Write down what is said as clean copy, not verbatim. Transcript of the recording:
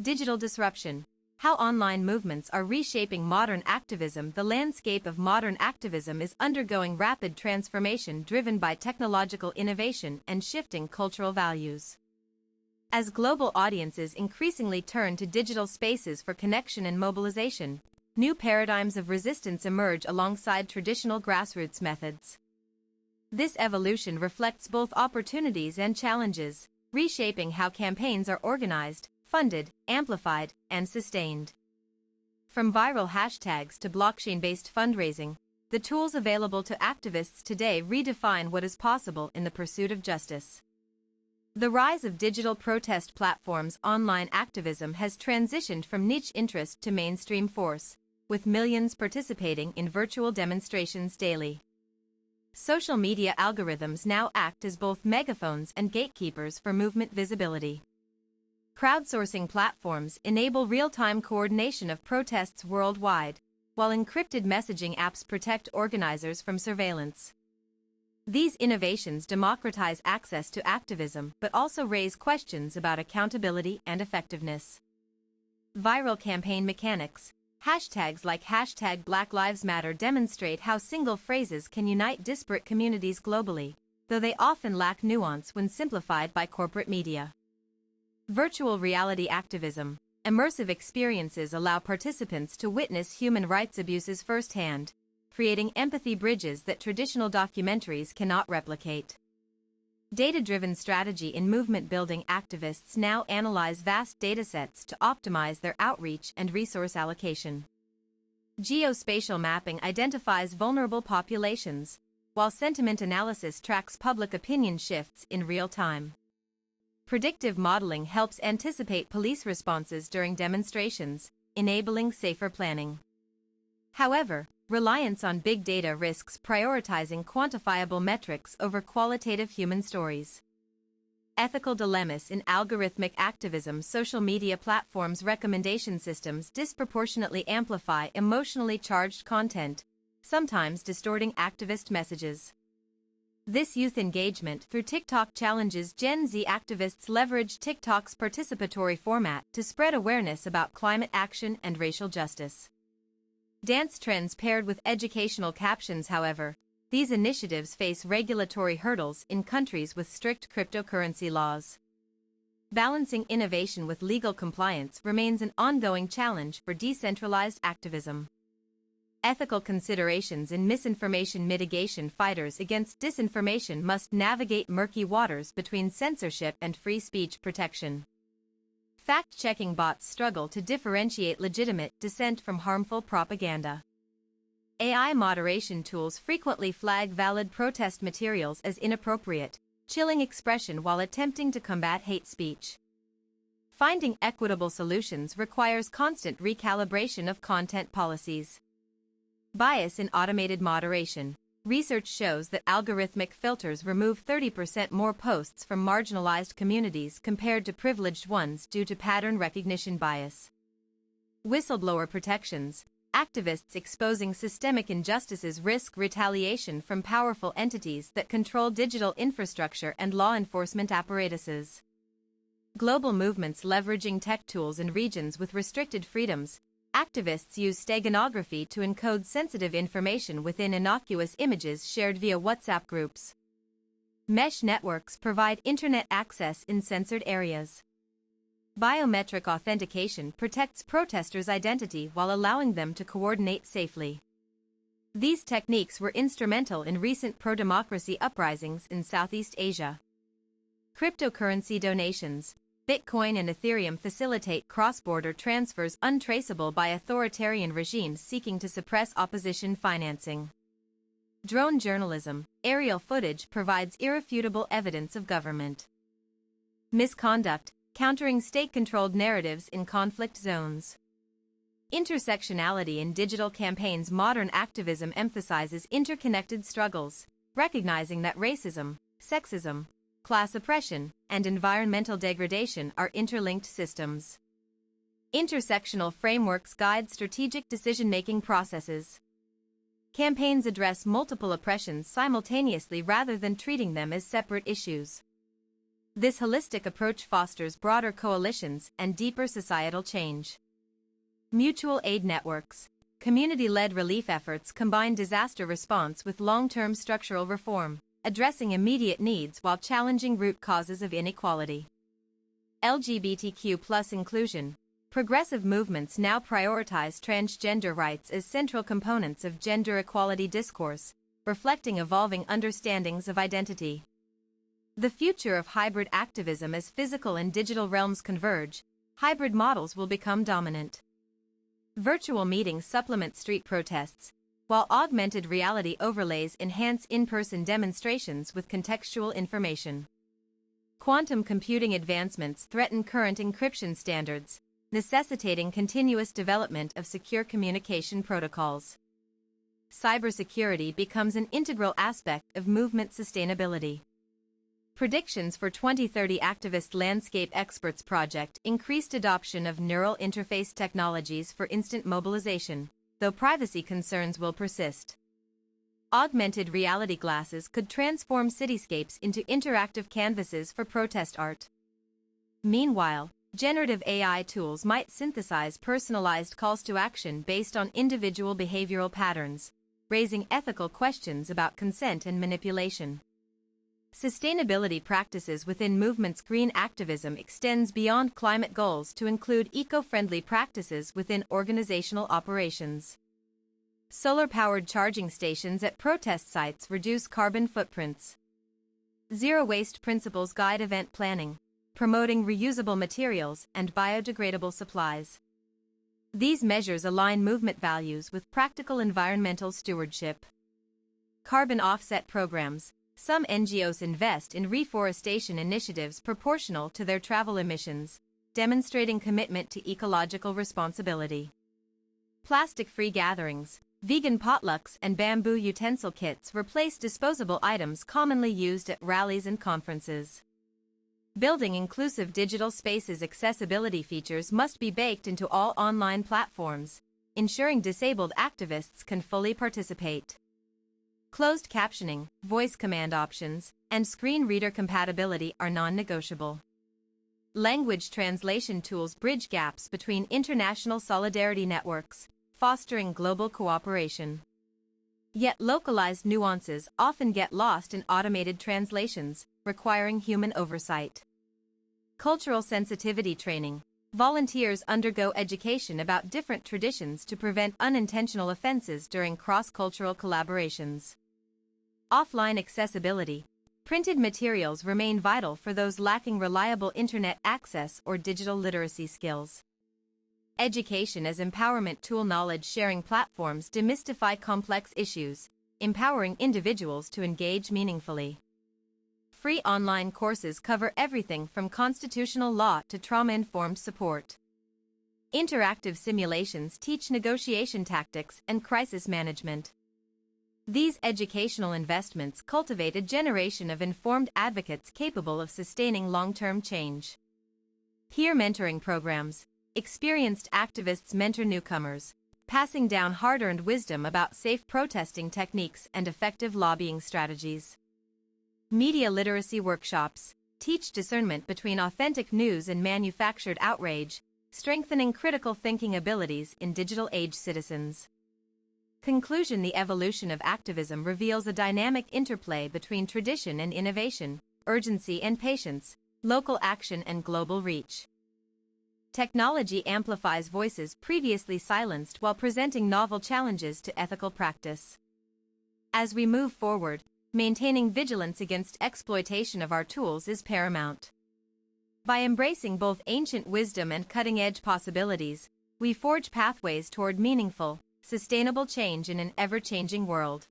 Digital disruption. How online movements are reshaping modern activism. The landscape of modern activism is undergoing rapid transformation driven by technological innovation and shifting cultural values. As global audiences increasingly turn to digital spaces for connection and mobilization, new paradigms of resistance emerge alongside traditional grassroots methods. This evolution reflects both opportunities and challenges, reshaping how campaigns are organized, funded, amplified, and sustained. From viral hashtags to blockchain-based fundraising, the tools available to activists today redefine what is possible in the pursuit of justice. The rise of digital protest platforms. Online activism has transitioned from niche interest to mainstream force, with millions participating in virtual demonstrations daily. Social media algorithms now act as both megaphones and gatekeepers for movement visibility. Crowdsourcing platforms enable real-time coordination of protests worldwide, while encrypted messaging apps protect organizers from surveillance. These innovations democratize access to activism but also raise questions about accountability and effectiveness. Viral campaign mechanics. Hashtags like #BlackLivesMatter demonstrate how single phrases can unite disparate communities globally, though they often lack nuance when simplified by corporate media. Virtual reality activism. Immersive experiences allow participants to witness human rights abuses firsthand, creating empathy bridges that traditional documentaries cannot replicate. Data-driven strategy in movement-building. Activists now analyze vast datasets to optimize their outreach and resource allocation. Geospatial mapping identifies vulnerable populations, while sentiment analysis tracks public opinion shifts in real time. Predictive modeling helps anticipate police responses during demonstrations, enabling safer planning. However, reliance on big data risks prioritizing quantifiable metrics over qualitative human stories. Ethical dilemmas in algorithmic activism. Social media platforms' recommendation systems disproportionately amplify emotionally charged content, sometimes distorting activist messages. This youth engagement through TikTok challenges. Gen Z activists leverage TikTok's participatory format to spread awareness about climate action and racial justice. Dance trends paired with educational captions. However, these initiatives face regulatory hurdles in countries with strict cryptocurrency laws. Balancing innovation with legal compliance remains an ongoing challenge for decentralized activism. Ethical considerations in misinformation mitigation. Fighters against disinformation must navigate murky waters between censorship and free speech protection. Fact-checking bots struggle to differentiate legitimate dissent from harmful propaganda. AI moderation tools frequently flag valid protest materials as inappropriate, chilling expression while attempting to combat hate speech. Finding equitable solutions requires constant recalibration of content policies. Bias in automated moderation. Research shows that algorithmic filters remove 30% more posts from marginalized communities compared to privileged ones due to pattern recognition bias. Whistleblower protections. Activists exposing systemic injustices risk retaliation from powerful entities that control digital infrastructure and law enforcement apparatuses. Global movements leveraging tech tools in regions with restricted freedoms. Activists use steganography to encode sensitive information within innocuous images shared via WhatsApp groups. Mesh networks provide internet access in censored areas. Biometric authentication protects protesters' identity while allowing them to coordinate safely. These techniques were instrumental in recent pro-democracy uprisings in Southeast Asia. Cryptocurrency donations. Bitcoin and Ethereum facilitate cross-border transfers untraceable by authoritarian regimes seeking to suppress opposition financing. Drone journalism. Aerial footage provides irrefutable evidence of government misconduct, countering state-controlled narratives in conflict zones. Intersectionality in digital campaigns. Modern activism emphasizes interconnected struggles, recognizing that racism, sexism, class oppression, and environmental degradation are interlinked systems. Intersectional frameworks guide strategic decision-making processes. Campaigns address multiple oppressions simultaneously rather than treating them as separate issues. This holistic approach fosters broader coalitions and deeper societal change. Mutual aid networks. Community-led relief efforts combine disaster response with long-term structural reform, addressing immediate needs while challenging root causes of inequality. LGBTQ+ inclusion. Progressive movements now prioritize transgender rights as central components of gender equality discourse, reflecting evolving understandings of identity. The future of hybrid activism. As physical and digital realms converge, hybrid models will become dominant. Virtual meetings supplement street protests, while augmented reality overlays enhance in-person demonstrations with contextual information. Quantum computing advancements threaten current encryption standards, necessitating continuous development of secure communication protocols. Cybersecurity becomes an integral aspect of movement sustainability. Predictions for 2030. Activist Landscape Experts Project increased adoption of neural interface technologies for instant mobilization, though privacy concerns will persist. Augmented reality glasses could transform cityscapes into interactive canvases for protest art. Meanwhile, generative AI tools might synthesize personalized calls to action based on individual behavioral patterns, raising ethical questions about consent and manipulation. Sustainability practices within movements. Green activism extends beyond climate goals to include eco-friendly practices within organizational operations. Solar-powered charging stations at protest sites reduce carbon footprints. Zero-waste principles guide event planning, promoting reusable materials and biodegradable supplies. These measures align movement values with practical environmental stewardship. Carbon offset programs. Some NGOs invest in reforestation initiatives proportional to their travel emissions, demonstrating commitment to ecological responsibility. Plastic-free gatherings. Vegan potlucks and bamboo utensil kits replace disposable items commonly used at rallies and conferences. Building inclusive digital spaces. Accessibility features must be baked into all online platforms, ensuring disabled activists can fully participate. Closed captioning, voice command options, and screen reader compatibility are non-negotiable. Language translation tools bridge gaps between international solidarity networks, fostering global cooperation. Yet localized nuances often get lost in automated translations, requiring human oversight. Cultural sensitivity training. Volunteers undergo education about different traditions to prevent unintentional offenses during cross-cultural collaborations. Offline accessibility. Printed materials remain vital for those lacking reliable internet access or digital literacy skills. Education as empowerment tool. Knowledge-sharing platforms demystify complex issues, empowering individuals to engage meaningfully. Free online courses cover everything from constitutional law to trauma-informed support. Interactive simulations teach negotiation tactics and crisis management. These educational investments cultivate a generation of informed advocates capable of sustaining long-term change. Peer mentoring programs. Experienced activists mentor newcomers, passing down hard-earned wisdom about safe protesting techniques and effective lobbying strategies. Media literacy workshops teach discernment between authentic news and manufactured outrage, strengthening critical thinking abilities in digital-age citizens. Conclusion. The evolution of activism reveals a dynamic interplay between tradition and innovation, urgency and patience, local action and global reach. Technology amplifies voices previously silenced while presenting novel challenges to ethical practice. As we move forward, maintaining vigilance against exploitation of our tools is paramount. By embracing both ancient wisdom and cutting-edge possibilities, we forge pathways toward meaningful, sustainable change in an ever-changing world.